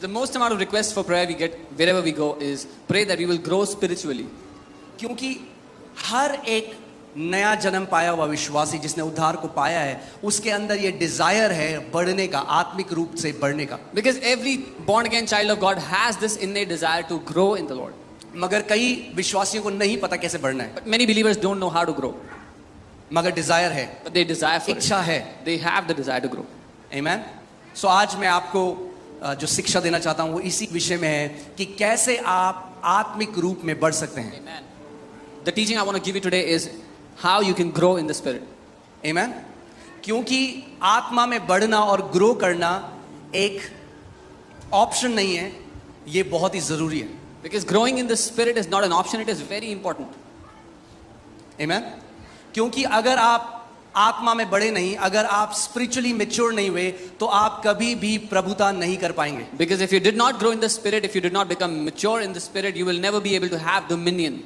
The most amount of requests for prayer we get wherever we go is pray that we will grow spiritually. क्योंकि हर एक नया जन्म पाया हुआ विश्वासी जिसने उद्धार को पाया है, उसके अंदर ये डिजायर है बढ़ने का, आत्मिक रूप से बढ़ने का. Because every born again child of God has this innate desire to grow in the Lord. मगर कई विश्वासियों को नहीं पता कैसे बढ़ना है. But many believers don't know how to grow. मगर डिजायर है, But they desire for it. इच्छा है. They have the desire to grow. Amen. So आज मैं आपको जो शिक्षा देना चाहता हूँ वो इसी विषय में है कि कैसे आप आत्मिक रूप में बढ़ सकते हैं. Amen. The teaching I want to give you today is how you can grow in the spirit. Amen. क्योंकि आत्मा में बढ़ना और ग्रो करना एक ऑप्शन नहीं है, ये बहुत ही जरूरी है. Because growing in the spirit is not an option, it is very important. Amen. क्योंकि अगर आप आत्मा में बढ़े नहीं, अगर आप स्पिरिचुअली मैच्योर नहीं हुए, तो आप कभी भी प्रभुता नहीं कर पाएंगे. Because if you did not grow in the spirit, if you did not become mature in the spirit, you will never be able to have dominion.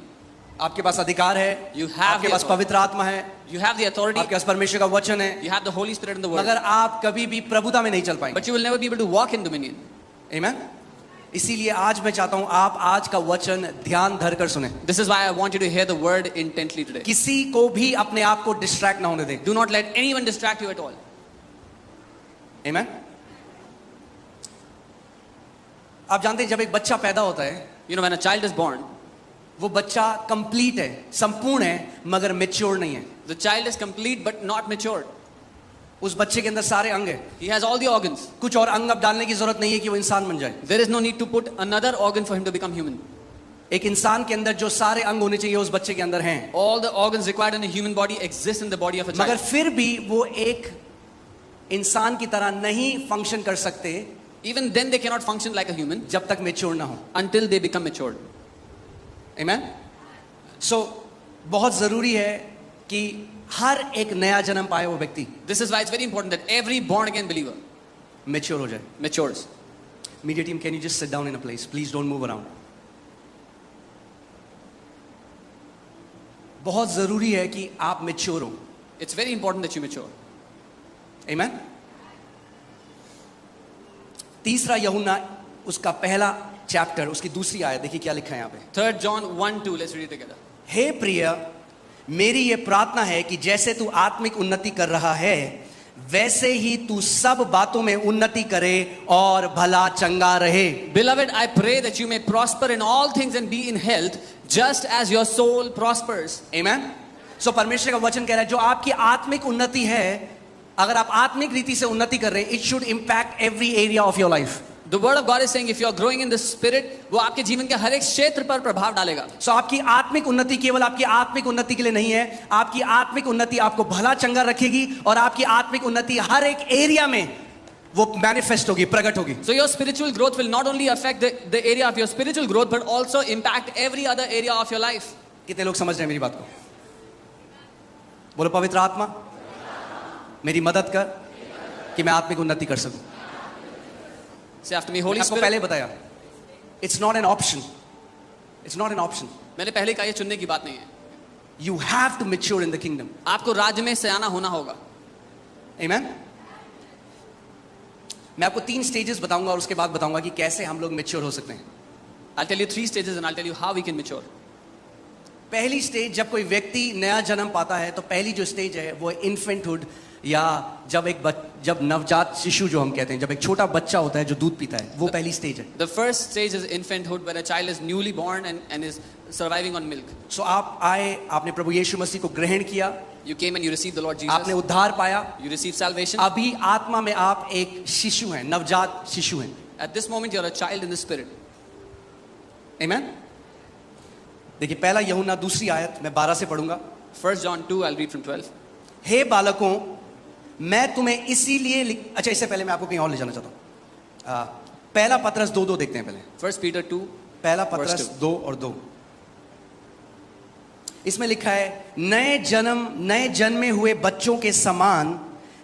आपके पास अधिकार है, You have आपके the पास authority. पवित्र आत्मा है, You have the authority, आपके पास परमेश्वर का वचन है, you have the Holy Spirit in the word, मगर आप कभी भी प्रभुता में नहीं चल पाएंगे. but you will never be able to walk in dominion. Amen. इसीलिए आज मैं चाहता हूं आप आज का वचन ध्यान धरकर सुने. This is why I want you to hear the word intently today. किसी को भी अपने आप को डिस्ट्रैक्ट ना होने दें. Do not let anyone distract you at all. Amen. आप जानते हैं जब एक बच्चा पैदा होता है, You know, when a child is born, वो बच्चा कंप्लीट है, संपूर्ण है, मगर मैच्योर नहीं है. the child is complete but not matured. उस बच्चे के अंदर सारे अंग है. He has all the organs. कुछ और अंग अब डालने की जरूरत नहीं है कि वो इंसान बन जाए. There is no need to put another organ for him to become human. एक इंसान के अंदर जो सारे अंग होने चाहिए उस बच्चे के अंदर हैं, All the organs required in a human body exist in the body of a मगर child. फिर भी वो एक इंसान की तरह नहीं फंक्शन कर सकते Even then they cannot function like a human जब तक मैच्योर ना हो. until they become matured. Amen. So बहुत जरूरी है कि हर एक नया जन्म पाए वो व्यक्ति This is why it's very important that every born again believer mature हो जाए. matures. Media team, can you just sit down in a place? Please don't move around. बहुत जरूरी है कि आप मैच्योर हो. It's very important that you mature. Amen. तीसरा यूहन्ना उसका पहला चैप्टर उसकी दूसरी आयत देखिए क्या लिखा है यहाँ पे. 3 John 1:2. Let's read it together. हे प्रिय, मेरी ये प्रार्थना है कि जैसे तू आत्मिक उन्नति कर रहा है वैसे ही तू सब बातों में उन्नति करे और भला चंगा रहे. Beloved, I pray that you may prosper in all things and be in health, just as your soul prospers. Amen. So परमेश्वर का वचन कह रहा है जो आपकी आत्मिक उन्नति है, अगर आप आत्मिक रीति से उन्नति कर रहे हैं, it should impact every area of your life. The word of God is saying if you are growing in the spirit, वो आपके जीवन के हर एक क्षेत्र पर प्रभाव डालेगा. So आपकी आत्मिक उन्नति केवल आपकी आत्मिक उन्नति के लिए नहीं है, आपकी आत्मिक उन्नति आपको भला चंगा रखेगी और आपकी आत्मिक उन्नति हर एक एरिया में वो मैनिफेस्ट होगी, प्रकट होगी. So your spiritual growth will not only affect the area of your spiritual growth, but also impact every other area of your life. कितने लोग समझ रहे हैं मेरी बात को? बोलो पवित्र आत्मा मेरी मदद कर कि मैं आत्मिक उन्नति कर सकूं. Say after me, Holy आपको Spirit. पहले बताया, it's not an option. It's not an option. मैंने पहले कहा ये चुनने की बात नहीं है. You have to mature in the kingdom. आपको राज्य में सयाना होना होगा. Amen. मैं आपको 3 स्टेजेस बताऊंगा और उसके बाद बताऊंगा कि कैसे हम लोग मैच्योर हो सकते हैं. I'll tell you 3 stages and I'll tell you how we can mature. पहली स्टेज जब कोई व्यक्ति नया जन्म पाता है तो पहली जो स्टेज है वो इन्फेंटहुड या जब नवजात शिशु जो हम कहते हैं, जब एक छोटा बच्चा होता है जो दूध पीता है, वो पहली स्टेज है. The first stage is infanthood, when a child is newly born and is surviving on milk. So आप आए, आपने प्रभु यीशु मसीह को ग्रहण किया, You came and you received the Lord आपने Jesus. उद्धार पाया. You received salvation. अभी आत्मा में आप एक शिशु हैं, नवजात शिशु हैं. At this moment you're a child in the spirit. Amen. देखिए पहला यूहन्ना दूसरी आयत मैं 12 से पढ़ूंगा. 1 John 2, I'll read from 12. हे बालकों, मैं तुम्हें इसीलिए अच्छा इससे पहले मैं आपको कहीं और ले जाना चाहता हूं. पहला पत्रस 2:2 देखते हैं पहले. 1 Peter 2. पहला पत्रस 2 और 2. इसमें लिखा है नए जन्मे हुए बच्चों के समान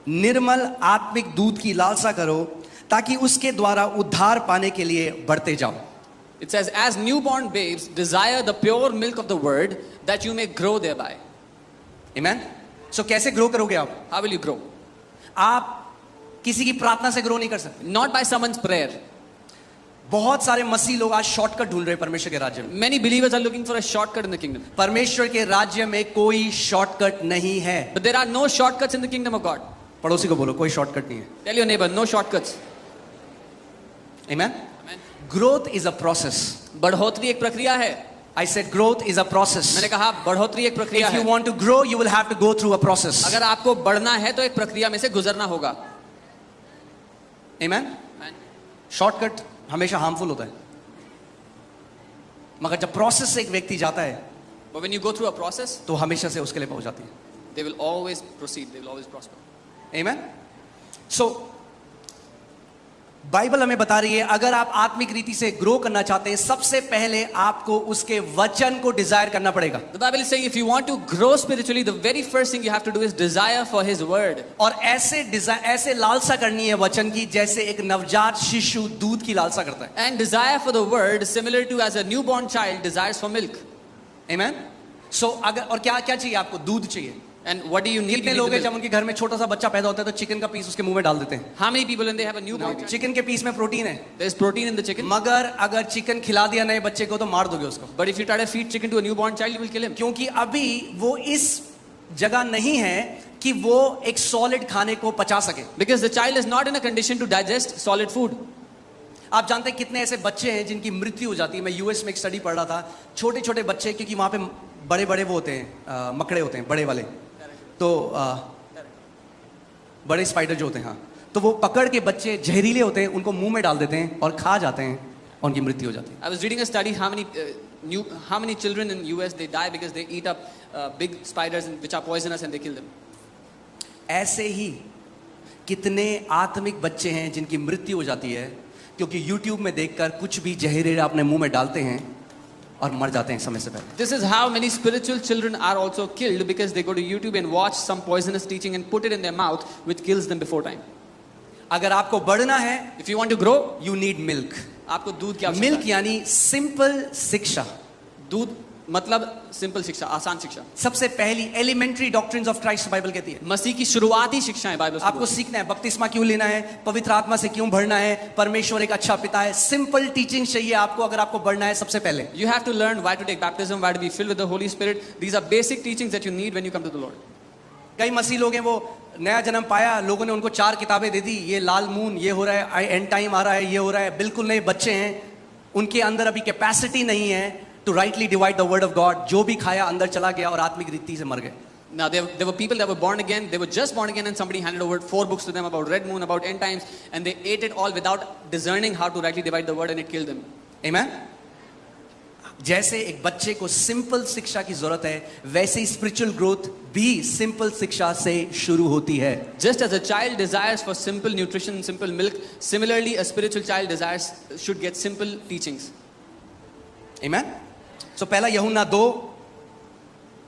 निर्मल आत्मिक दूध की लालसा करो ताकि उसके द्वारा उद्धार पाने के लिए बढ़ते जाओ. It says, as newborn babes, desire the pure milk of the word, that you may grow thereby. Amen. So कैसे ग्रो करोगे आप? How will you grow? आप किसी की प्रार्थना से ग्रो नहीं कर सकते. Not by someone's prayer. बहुत सारे मसीह लोग आज शॉर्टकट ढूंढ रहे हैं परमेश्वर के राज्य में। Many believers are looking for a shortcut in the kingdom. परमेश्वर के राज्य में कोई शॉर्टकट नहीं है। But there are no shortcuts in the kingdom of God. पड़ोसी को बोलो कोई शॉर्टकट नहीं है। Tell your neighbor, no shortcuts. Amen? Amen. Growth is a process. बढ़ोतरी एक प्रक्रिया है। I said growth is a process. मैंने कहा बढ़ोतरी एक प्रक्रिया If you है। want to grow, you will have to go through a process. अगर आपको बढ़ना है तो एक प्रक्रिया में से गुजरना होगा। Amen? शॉर्टकट हमेशा हार्मफुल होता है, मगर जब प्रोसेस से एक व्यक्ति जाता है But when you go through a process, तो हमेशा से उसके लिए पहुंच जाती है। they will always proceed, they will always prosper. Amen? So, Bible हमें बता रही है अगर आप आत्मिक रीति से ग्रो करना चाहते हैं, सबसे पहले आपको उसके वचन को डिजायर करना पड़ेगा। The Bible is saying if you want to grow spiritually, the very first thing you have to do is desire for His word. और ऐसे लालसा करनी है वचन की जैसे एक नवजात शिशु दूध की लालसा करता है। And desire for the word similar to as a newborn child desires for milk. Amen? So, अगर और क्या क्या चाहिए आपको? दूध चाहिए। And what do you need? कितने You need लोग the हैं जब milk. उनके घर में छोटा सा बच्चा पैदा होता है तो चिकन का पीस उसके मुंह में डाल देते हैं। How many people when they have a newborn child? Chicken के पीस में प्रोटीन है, There's protein in the chicken. मगर अगर चिकन खिला दिया नए बच्चे को तो मार दोगे उसको, But if you try to feed chicken to a newborn child, you will kill him. क्योंकि अभी वो इस जगह नहीं है कि वो एक सॉलिड खाने को पचा सके। Because the child is not in a condition to digest solid food. आप जानते हैं कितने ऐसे बच्चे हैं जिनकी मृत्यु हो जाती है। मैं यूएस में एक स्टडी पढ़ रहा था, छोटे छोटे बच्चे, क्योंकि वहां पे बड़े बड़े वो होते हैं, मकड़े होते हैं बड़े वाले, तो बड़े स्पाइडर जो होते हैं, हाँ, तो वो पकड़ के बच्चे जहरीले होते हैं, उनको मुंह में डाल देते हैं और खा जाते हैं और उनकी मृत्यु हो जाती है। I was reading a study how many children in US they die because they eat up big spiders which are poisonous and they kill them. ऐसे ही कितने आत्मिक बच्चे हैं जिनकी मृत्यु हो जाती है क्योंकि YouTube में देखकर कुछ भी जहरीला अपने मुंह में डालते हैं और मर जाते हैं समय से पहले। This is how many spiritual children are also killed because they go to YouTube and watch some poisonous teaching and put it in their mouth which kills them before time. अगर आपको बढ़ना है, If you want to grow, you need milk. आपको दूध की आवश्यकता milk यानी simple शिक्षा। दूध मतलब सिंपल शिक्षा, आसान शिक्षा। सबसे पहली elementary doctrines of Christ Bible कहती है। मसीह की शुरुआती शिक्षाएं बाइबल से आपको सीखना है बपतिस्मा क्यों लेना है, पवित्र आत्मा से क्यों भरना है, परमेश्वर एक अच्छा पिता है। सिंपल टीचिंग चाहिए आपको अगर आपको बढ़ना है। सबसे पहले You have to learn why to take baptism, why to be filled with the Holy Spirit. These are basic teachings that you need when you come to the Lord. कई मसीह लोग हैं वो नया जन्म पाया, लोगों ने उनको 4 किताबें दे दी, ये लाल मून, ये हो रहा है, एंड टाइम आ रहा है, ये हो रहा है। बिल्कुल नए बच्चे हैं, उनके अंदर अभी कैपेसिटी नहीं है to rightly divide the word of God. जो भी खाया अंदर चला गया और आत्मिक रीति से मर गए। Now there were people that were born again, they were just born again and somebody handed over 4 books to them about red moon, about end times, and they ate it all without discerning how to rightly divide the word and it killed them. Amen? जैसे एक बच्चे को simple शिक्षा की जरूरत है, वैसे ही spiritual growth भी सिंपल शिक्षा से शुरू होती है। Just as a child desires for simple nutrition, simple milk, similarly a spiritual child desires should get simple teachings. Amen? So पहला यूहन्ना 2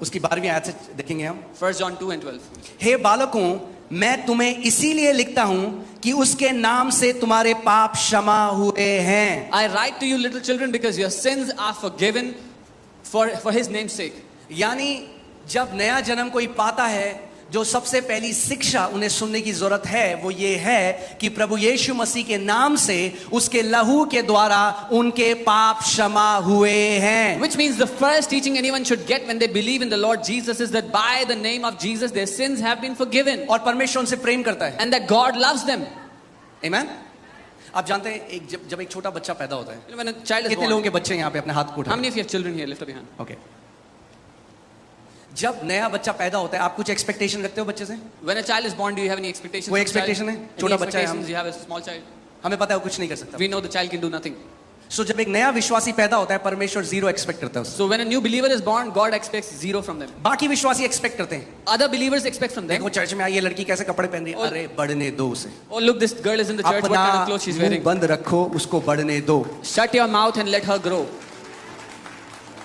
उसकी 12वीं आयत से देखेंगे हम। 1 John 2 and 12. हे बालकों, मैं तुम्हें इसीलिए लिखता हूं कि उसके नाम से तुम्हारे पाप क्षमा हुए हैं। I write to you little children because your sins are forgiven for his name's sake. यानी जब नया जन्म कोई पाता है, जो सबसे पहली शिक्षा उन्हें सुनने की जरूरत है वो ये है कि प्रभु यीशु मसीह के नाम से, उसके लहू के द्वारा उनके पाप क्षमा हुए हैं। Which means the first teaching anyone should get when they believe in the Lord Jesus is that by the name of Jesus their sins have been forgiven. और परमेश्वर उनसे प्रेम करता है। And that God loves them. Amen? आप जानते हैं जब एक छोटा बच्चा पैदा होता है, You know, when a child is कितने born, लोगों के बच्चे यहाँ पे अपने हाथ को how उठाएं? many of you have children here? Lift up your hand. Okay. जब नया बच्चा पैदा होता है, आप कुछ एक्सपेक्टेशन रखते हो बच्चे से? When a child is born, do you have any expectations? कोई of the child? expectation है? Any छोटा बच्चा है हम। expectations? You have a small child. हमें पता है वो कुछ नहीं कर सकता। We know the child can do nothing. सो जब एक नया विश्वासी पैदा होता है, परमेश्वर 0 एक्सपेक्ट करता है उससे। So when a new believer is born, God expects 0 from them. बाकी विश्वासी एक्सपेक्ट करते हैं, Other believers expect from them. देखो चर्च में आई ये लड़की कैसे कपड़े पहन रही है, अरे बढ़ने दो उसे। Oh, look, this girl is in the church. What अपना kind of clothes she's मुंह wearing? बंद रखो, उसको बढ़ने दो। Shut your mouth and let her grow.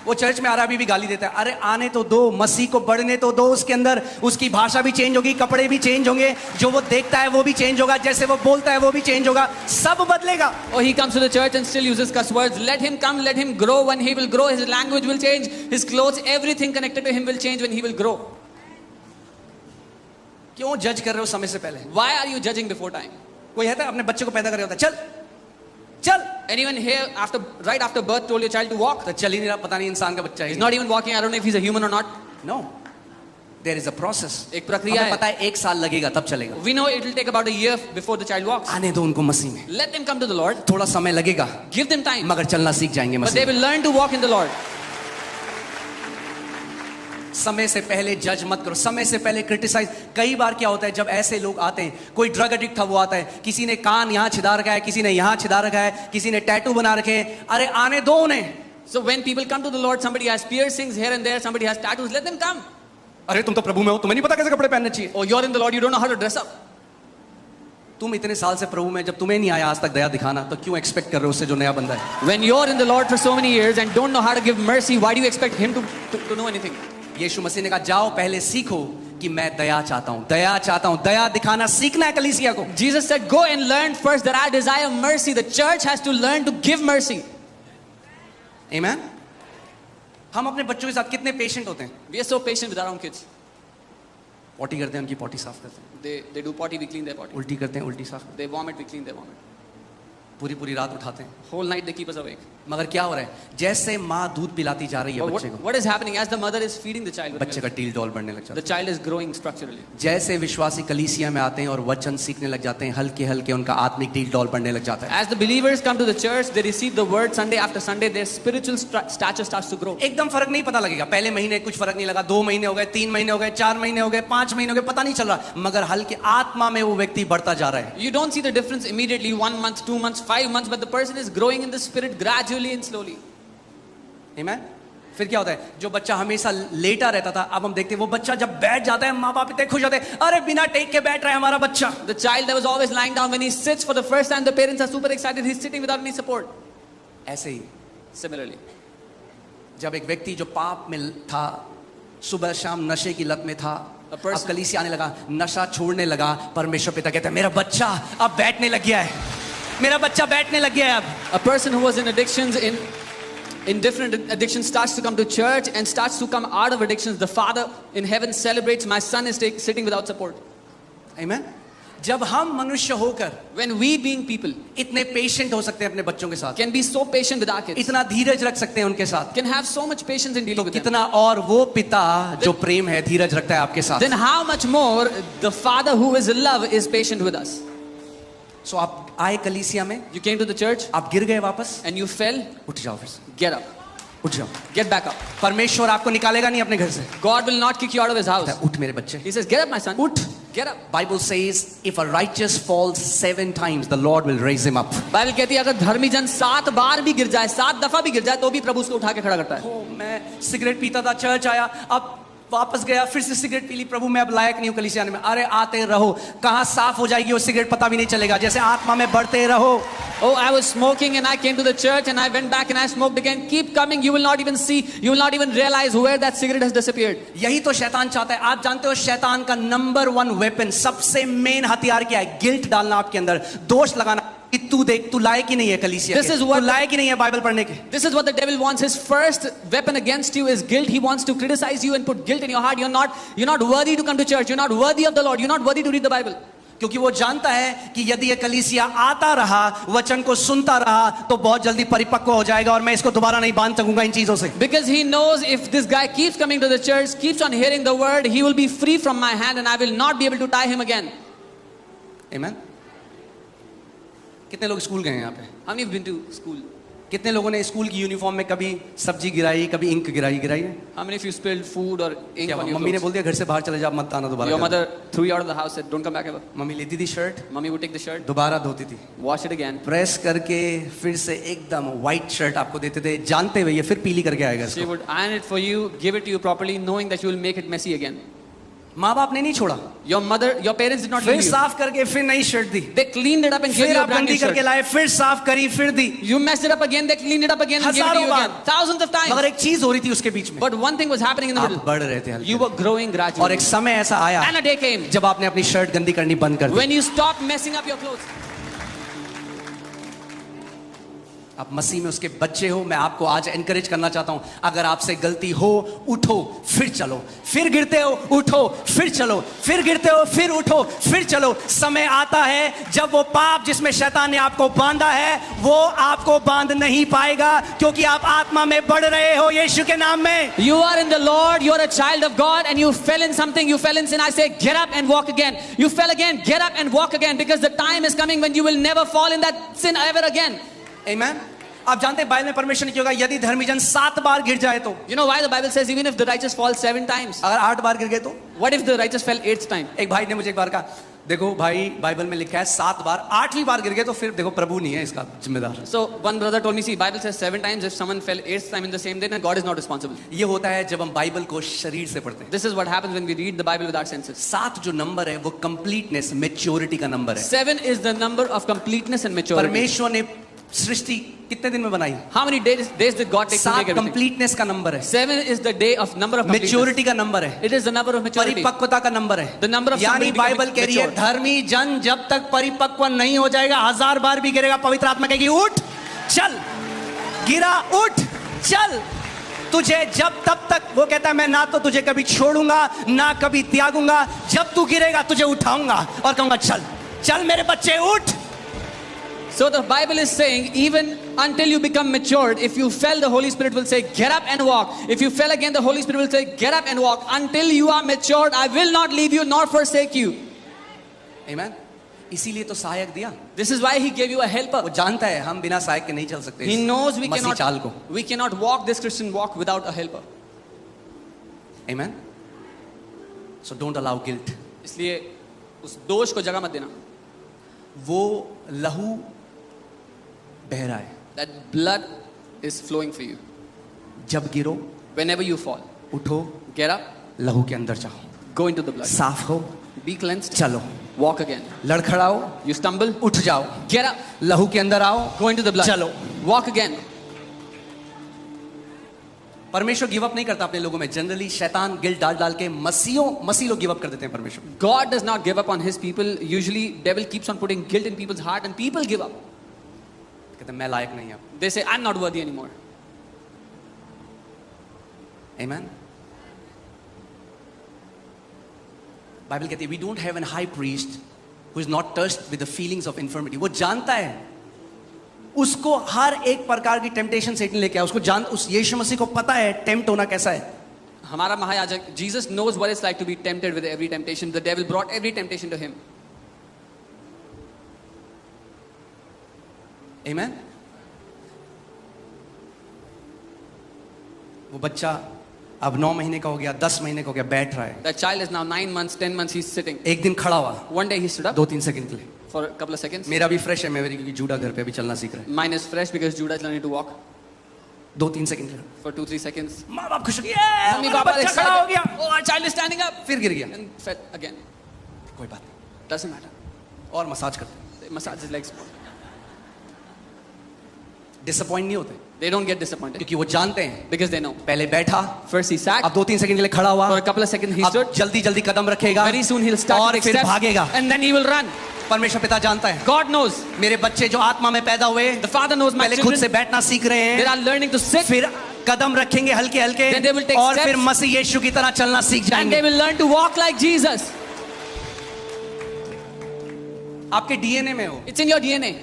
वो चर्च में आ रहा भी गाली देता है, अरे आने तो दो, मसीह को बढ़ने तो दो, उसके अंदर उसकी भाषा भी चेंज होगी, कपड़े भी चेंज होंगे, जो वो देखता है वो भी चेंज होगा, जैसे वो बोलता है वो भी चेंज होगा, सब बदलेगा। Oh, he comes to the church and still uses cuss words. Let him come, let him grow. When he will grow, his language will change, his clothes, everything connected to him will change when he will grow. क्यों जज कर रहे हो समय से पहले? Why are you judging before time? कोई कहता है अपने बच्चे को पैदा कर रहा होता है, चल चल, Anyone here right after birth told your child to walk? तो चल ही नहीं रहा, पता नहीं इंसान का बच्चा He's है। not even walking. I don't know if he's a human or not. No, there is a process. एक प्रक्रिया हमें है. पता है 1 साल लगेगा तब चलेगा। We know it will take about a year before the child walks. आने दो उनको मसीह में, Let them come to the Lord. थोड़ा समय लगेगा, Give them time. मगर चलना सीख जाएंगे But they मसीह में। will learn to walk in the Lord. समय से पहले जज मत करो, समय से पहले क्रिटिसाइज। कई बार क्या होता है जब ऐसे लोग आते हैं, कोई ड्रग एडिक्ट था वो आता है, किसी ने कान यहाँ छिदा रखा है, किसी ने यहाँ छिदा रखा है, किसी ने टैटू बना रखे हैं, अरे आने दो उन्हें। So when people come to the Lord, somebody has piercings here and there, somebody has tattoos, let them come. अरे तुम तो प्रभु में हो, तुम्हें नहीं पता कैसे कपड़े पहनने चाहिए। Oh, you're in the Lord, you don't know how to dress up. तुम इतने साल से प्रभु में, जब तुम्हें नहीं आया आज तक दया दिखाना, तो क्यों एक्सपेक्ट कर रहे हो उससे जो नया बंदा है। When you're in the Lord for so many years and don't know how to give mercy, why do you expect him to know anything? यीशु मसीह ने कहा जाओ पहले सीखो कि मैं दया चाहता हूं, दया चाहता हूं, दया दिखाना सीखना है कलीसिया को। Jesus said, go and learn first that I desire mercy. The church has to learn to give mercy. आमीन। हम अपने बच्चों के साथ कितने पेशेंट होते हैं। We are so patient with our own kids. Potty करते हैं, उनकी पॉटी साफ करते हैं, They do potty, we clean their potty. उल्टी करते हैं, उल्टी साफ करते They vomit, we clean their vomit. हैं, पूरी पूरी रात उठाते हैं। Whole night they keep us awake. मगर क्या हो रहा है, जैसे माँ दूध पिलाती जा रही है But बच्चे को, what is happening as the mother is feeding the child with बच्चे milk, का टील डॉल बढ़ने लग जाता the child is growing structurally. है। जैसे विश्वासी कलीसिया में आते हैं और वचन सीखने लग जाते हैं, हल्के हल्के उनका आत्मिक टील डॉल बढ़ने लग जाता है। As the believers come to the church, they receive the word Sunday after Sunday, their spiritual stature starts to grow. एकदम फर्क नहीं पता लगेगा, पहले महीने कुछ फर्क नहीं लगा, 2 महीने हो गए, 3 महीने हो गए, 4 महीने हो गए, 5 महीने हो गए, पता नहीं चल रहा, मगर हल्के आत्मा में वो व्यक्ति बढ़ता जा रहा है। You don't see the difference immediately, 1 month, 2 months, 5 months, but the person is growing in the spirit gradually and slowly. आमीन। फिर क्या होता है, जो बच्चा हमेशा लेटा रहता था, अब हम देखते हैं वो बच्चा जब बैठ जाता है, माँ बाप इतने खुश होते हैं, अरे बिना टेक के बैठ रहा है हमारा बच्चा। The child that was always lying down, when he sits for the first time, the parents are super excited, he's sitting without any support. ऐसे ही Similarly, जब एक व्यक्ति जो पाप में था, सुबह शाम नशे की लत में था, A person- अब कलीसिया आने लगा, नशा छोड़ने लगा, परमेश्वर पिता कहता है मेरा बच्चा अब बैठने लग गया है, मेरा बच्चा बैठने लग गया है अब। a person who was in addictions, in different addictions, starts to come to church and starts to come out of addictions. The Father in heaven celebrates, my son is sitting without support. आमीन। जब हम मनुष्य होकर When we being people इतने patient हो सकते हैं अपने बच्चों के साथ, can be so patient with our kids, इतना धीरज रख सकते हैं उनके साथ, can have so much patience in dealing तो with them, कितना और वो पिता जो प्रेम है धीरज रखता है आपके साथ। then how much more the Father who is love is patient with us. सो आप आए कलीसिया में, You came to the church आप गिर गए वापस, and you fell, उठ जाओ फिर से, get up, उठ जाओ। get back up. परमेश्वर आपको निकालेगा नहीं अपने घर से। God will not kick you out of his house. उठ मेरे बच्चे, He says, get up, my son. उठ। Get up. Bible says if a righteous falls 7 times, the Lord will raise him up. Bible कहती है अगर धर्मी जन 7 बार भी गिर जाए, 7 दफा भी गिर जाए, तो भी प्रभु उसको उठा के खड़ा करता है. ओ, मैं सिगरेट पीता था, चर्च आया, अब वापस गया, फिर से सिगरेट पी ली, प्रभु मैं अब लायक नहीं हूं कलीसिया आने में। अरे आते रहो, कहां साफ हो जाएगी वो सिगरेट पता भी नहीं चलेगा, जैसे आत्मा में बढ़ते रहो। Oh, I was smoking and I came to the church and I went back and I smoked again. Keep coming, you will not even see, you will not even realize where that cigarette has disappeared. यही तो शैतान चाहता है। आप जानते हो शैतान का नंबर 1 वेपन, सबसे मेन हथियार क्या है? गिल्ट डालना आपके अंदर, दोष लगाना कि तू देख, तू लायक ही नहीं है कलीसिया This के, is what- तू लायक ही नहीं है बाइबल पढ़ने के। This is what the devil wants. His first weapon against you is guilt. He wants to criticize you and put guilt in your heart. You're not worthy to come to church. You're not worthy of the Lord. You're not worthy to read the Bible. क्योंकि वो जानता है कि यदि ये कलीसिया आता रहा, वचन को सुनता रहा, तो बहुत जल्दी परिपक्व हो जाएगा और मैं इसको दोबारा नहीं बांध सकूंगा इन चीजों से। Because he knows if this guy keeps coming to the church, keeps on hearing the word, he will be free from my hand and I will not be able to tie him again. आमीन। कितने लोग school गए हैं यहाँ पे? How many have been to school? कितने लोगों ने स्कूल की यूनिफॉर्म में कभी सब्जी गिराई, कभी इंक गिराई है? How many of you spilled food or ink क्या on your मम्मी ने clothes? बोल दिया घर से बाहर चले जा, मत आना दोबारा। Your mother threw you out of the house, said, don't come back ever. Mummy लेती थी shirt, Mummy would take the shirt, दोबारा धोती थी, wash it again. प्रेस करके फिर से एकदम व्हाइट शर्ट आपको देते थे, जानते हुए ये फिर पीली करके आएगा She इसको। would iron it for you, give it to you properly, knowing that you will make it messy again. माँ बाप ने नहीं छोड़ा, Your parents did not फिर leave you. साफ करके फिर नई shirt the, They cleaned it up and gave फिर you a आप brand new गंदी करके shirt. लाए, फिर साफ करी, फिर दी। You messed it up again, they cleaned it up again and gave it to हजारों you again. Bar. Thousands of times. मगर एक चीज हो रही थी उसके बीच में, But one thing was happening in the आप middle. बढ़ रहे थे You हल्के, were growing और gradually. एक समय ऐसा आया And a day came जब आपने अपनी शर्ट गंदी करनी बंद कर दी। when you stopped messing up your clothes. आप मसीह में उसके बच्चे हो, मैं आपको आज एनकरेज करना चाहता हूं, अगर आपसे गलती हो उठो फिर चलो, फिर गिरते हो उठो फिर चलो, फिर गिरते हो फिर उठो फिर चलो। समय आता है जब वो पाप जिसमें शैतान ने आपको बांधा है वो आपको बांध नहीं पाएगा, क्योंकि आप आत्मा में बढ़ रहे हो यीशु के नाम में। You are in the Lord, you are a child of God, and you fell in something, you fell in sin. I say, get up and walk again. You fell again, get up and walk again, because the time is coming when you will never fall in that sin ever again. आमीन। आप जानते हैं Bible में परमेश्वर ने क्या कहा, यदि धर्मी जन 7 बार गिर जाए तो, You know why the Bible says even if the righteous fall 7 times? अगर 8 बार गिर गए तो? What if the righteous fell 8th time? एक भाई ने मुझे एक बार कहा, देखो भाई बाइबल में लिखा है 7 बार, 8वीं बार गिर गए तो फिर देखो प्रभु नहीं है इसका जिम्मेदार। So one brother told me, see, Bible says 7 times. If someone fell 8th time in the same day, then God is not responsible. ये होता है जब हम बाइबल को शरीर से पढ़ते हैं। This is what happens when we read the Bible with our senses. 7 जो नंबर है वो कंप्लीटनेस, मैच्योरिटी का नंबर है। 7 is the number of completeness and maturity. परमेश्वर ने सृष्टि कितने दिन में बनाई? How many days did God take to 7 make everything? Completeness का नंबर है, 7 is the day of number of completeness. Maturity का नंबर है, It is the number of maturity. परिपक्वता का नंबर है। The number of यानी somebody बाइबल becoming कह रही है mature. धर्मी जन जब तक परिपक्व नहीं हो जाएगा 1000 बार भी गिरेगा, पवित्र आत्मा कहेगी उठ चल, गिरा उठ चल, तुझे जब तब तक, वो कहता है मैं ना तो तुझे कभी छोड़ूंगा ना कभी त्यागूंगा, जब तू गिरेगा तुझे उठाऊंगा और कहूंगा चल चल मेरे बच्चे उठ। So the Bible is saying, even until you become matured, if you fell, the Holy Spirit will say, get up and walk. If you fell again, the Holy Spirit will say, get up and walk. Until you are matured, I will not leave you nor forsake you. Amen. इसीलिए तो सहायक दिया। This is why He gave you a helper. वो जानता है हम बिना सहायक के नहीं चल सकते। He knows we मसीह चाल को। cannot walk this Christian walk without a helper. Amen. So don't allow guilt. इसलिए उस दोष को जगह मत देना। वो लहू बह रहा है, That blood is flowing for you. जब गिरो Whenever you fall, उठो, get up, लहू के अंदर जाओ, go into the blood. साफ हो, Be cleansed, चलो, walk again. लड़खड़ाओ, You stumble, उठ जाओ, get up, लहू के अंदर आओ, go into the blood. चलो। Walk again. परमेश्वर गिव अप नहीं करता अपने लोगों में। जनरली शैतान गिल्ट डाल डाल के मसीह लोग गिव अप कर देते हैं परमेश्वर। God does not give up on His people. Usually, devil keeps on putting guilt in people's heart, and people give up. कहते हैं मैं लायक नहीं अब। They say, I'm not worthy anymore. Amen. Bible कहती है we don't have an high priest who is not touched with the feelings of infirmity. वो जानता है, उसको हर एक प्रकार की टेम्पटेशन से लेके आया, उस यीशु मसीह को पता है टेम्प्ट होना कैसा है। हमारा महायाजक Jesus knows what it's like to be tempted with every temptation. The devil brought every temptation to Him. Amen. वो बच्चा अब 9 महीने का हो गया, 10 महीने का हो गया, बैठ रहा है। That child is now 9 months, 10 months, he's sitting. एक दिन खड़ा हुआ, One day he stood up 2-3 second के लिए। for a couple of seconds. मेरा भी फ्रेश है, मेरी क्योंकि जूडा घर पे अभी चलना सीख रहा है। Mine is fresh because Judah is learning to walk 2-3 second के लिए for 2-3 seconds. माँ बाप खुश हो गए, Mummy, हमारा Papa are बच्चा खड़ा हो गया, excited. Oh, our child is standing up. फिर गिर गया, And fell again. कोई बात नहीं, Doesn't matter. और मसाज करते हैं। They massage his legs. Disappoint नहीं होते They don't get disappointed क्योंकि वो जानते हैं because they know. पहले बैठा, First he sat. अब 2-3 सेकंड के लिए खड़ा हुआ, For a couple of seconds he अब stood. जल्दी जल्दी कदम रखेगा, Very soon he'll start to और take फिर steps. भागेगा। And then he will run. परमेश्वर पिता जानता है God knows. मेरे बच्चे जो आत्मा में पैदा हुए The Father knows my पहले खुद से children. बैठना सीख रहे They हैं, are learning to sit. फिर कदम रखेंगे हल्के हल्के, Then they will take और steps. फिर मसीह यीशु की तरह चलना सीख And जाएंगे। they will learn to walk like Jesus. आपके डीएनए में हो। It's in your DNA.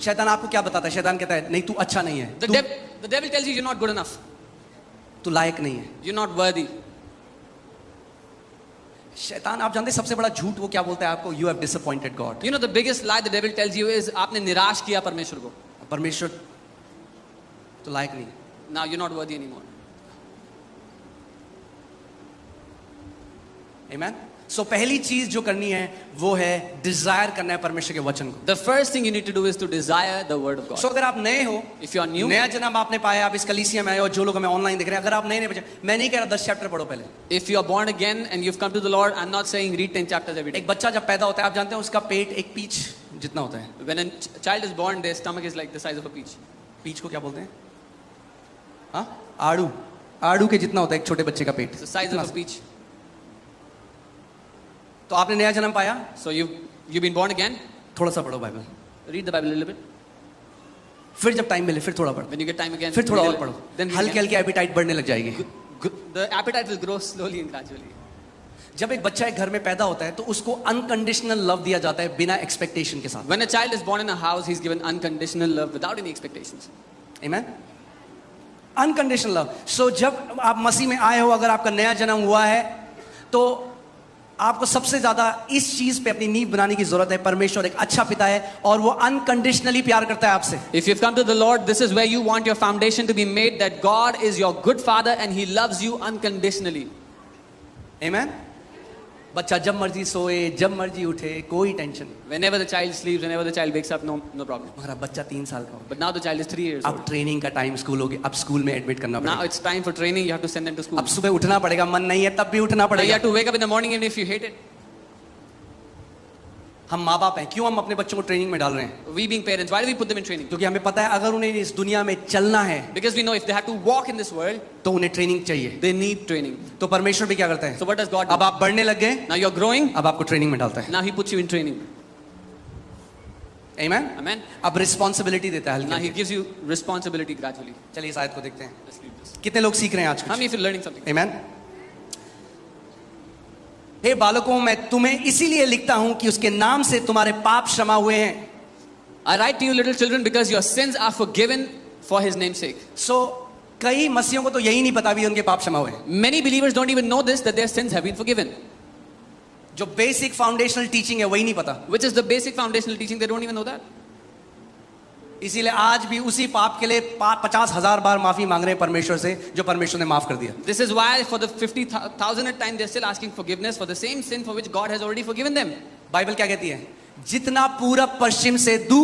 शैतान आपको क्या बताता है? शैतान कहता है नहीं तू अच्छा नहीं है, The devil tells you you're not good enough. तू लायक नहीं है। You're not worthy. शैतान आप जानते हैं सबसे बड़ा झूठ वो क्या बोलता है आपको? You have disappointed God. You know the biggest lie the devil tells you is आपने निराश किया परमेश्वर को. परमेश्वर तो लायक नहीं है। Now you're not worthy anymore. Amen? So पहली चीज जो करनी है वो है डिजायर करना है परमेश्वर के वचन को। The first thing you need to do is to desire the word of God. So अगर आप नए हो, If you are new, नया जन्म आपने पाया, आप इस कलीसिया में आए हो, जो लोग हमें ऑनलाइन देख रहे हैं, अगर आप नए बच्चे, मैं नहीं कह रहा 10 चैप्टर पढ़ो पहले। if you are born again and you've come to the Lord, I'm not saying read 10 chapters every day. एक बच्चा जब पैदा होता है आप जानते हैं उसका पेट एक पीच जितना होता है। When a child is born, their stomach is like the size of a peach. Peach को क्या बोलते हैं? हाँ, आड़ू, आड़ू के जितना होता है एक छोटे बच्चे का पेट। It's the size of a peach. तो आपने नया जन्म पाया, So you've been born again. थोड़ा सा पढ़ो Bible. Read the Bible a little bit. फिर जब टाइम मिले फिर थोड़ा पढ़ो, When you get time again, फिर थोड़ा read और it. पढ़ो, Then read हल्के again. हल्के एपिटाइट बढ़ने लग जाएगी। The appetite will grow slowly and gradually. जब एक बच्चा एक घर में पैदा होता है तो उसको अनकंडीशनल लव दिया जाता है बिना एक्सपेक्टेशन के साथ। When a child is born in a house, he's given unconditional love without any expectations. Amen? Unconditional love. So जब आप मसीह में आए हो, अगर आपका नया जन्म हुआ है तो आपको सबसे ज्यादा इस चीज पे अपनी नींव बनाने की जरूरत है। परमेश्वर एक अच्छा पिता है और वो अनकंडीशनली प्यार करता है आपसे। If you've come to the Lord, this is where you want your foundation to be made, that God is your good father and he loves you unconditionally. Amen? बच्चा जब मर्जी सोए, जब मर्जी उठे, कोई टेंशन नहीं। Whenever the child sleeps, whenever the child wakes up, no problem. मगर अब बच्चा 3 साल का हो, But now the child is 3 years अब old. ट्रेनिंग का टाइम स्कूल हो गया, अब स्कूल में एडमिट करना Now पड़ेगा। it's time for training, you have to send them to school. अब सुबह उठना पड़ेगा, मन नहीं है तब भी उठना Now you पड़ेगा। have to wake up in the morning even if you hate it. हम माँ बाप हैं, क्यों हम अपने बच्चों को ट्रेनिंग में डाल रहे हैं? We being parents, why do we put them in training? क्योंकि हमें पता है अगर उन्हें इस दुनिया में चलना है Because we know if they have to walk in this world, तो उन्हें ट्रेनिंग चाहिए। they need training. तो परमेश्वर भी क्या करता है? So what does God अब do? आप बढ़ने लग गए, Now you're growing, अब आपको ट्रेनिंग में डालता है। now he puts you in training. Amen? Amen? अब रिस्पॉन्सिबिलिटी देता है Now he हल्की। gives you responsibility gradually. चलिए इस आयत को देखते हैं। Let's read this. कितने लोग सीख रहे हैं आज How कुछ? many of you are learning something? Amen? हे बालकों, मैं तुम्हें इसीलिए लिखता हूं कि उसके नाम से तुम्हारे पाप क्षमा हुए हैं। I write to you little children because your sins are forgiven for his name's sake. सो कई मसीहों को तो यही नहीं पता भी उनके पाप क्षमा हुए हैं। Many believers don't even know this, that their sins have been forgiven. जो बेसिक फाउंडेशनल टीचिंग है वही नहीं पता। Which is the basic foundational teaching, they don't even know that. इसीलिए आज भी उसी पाप के लिए 50,000 बार माफी मांग रहे हैं परमेश्वर से जो परमेश्वर ने माफ कर दिया। This is why for the 50,000th time they're still asking forgiveness for the same sin for which God has already forgiven them. Bible क्या कहती है? जितना पूरब पश्चिम से दूर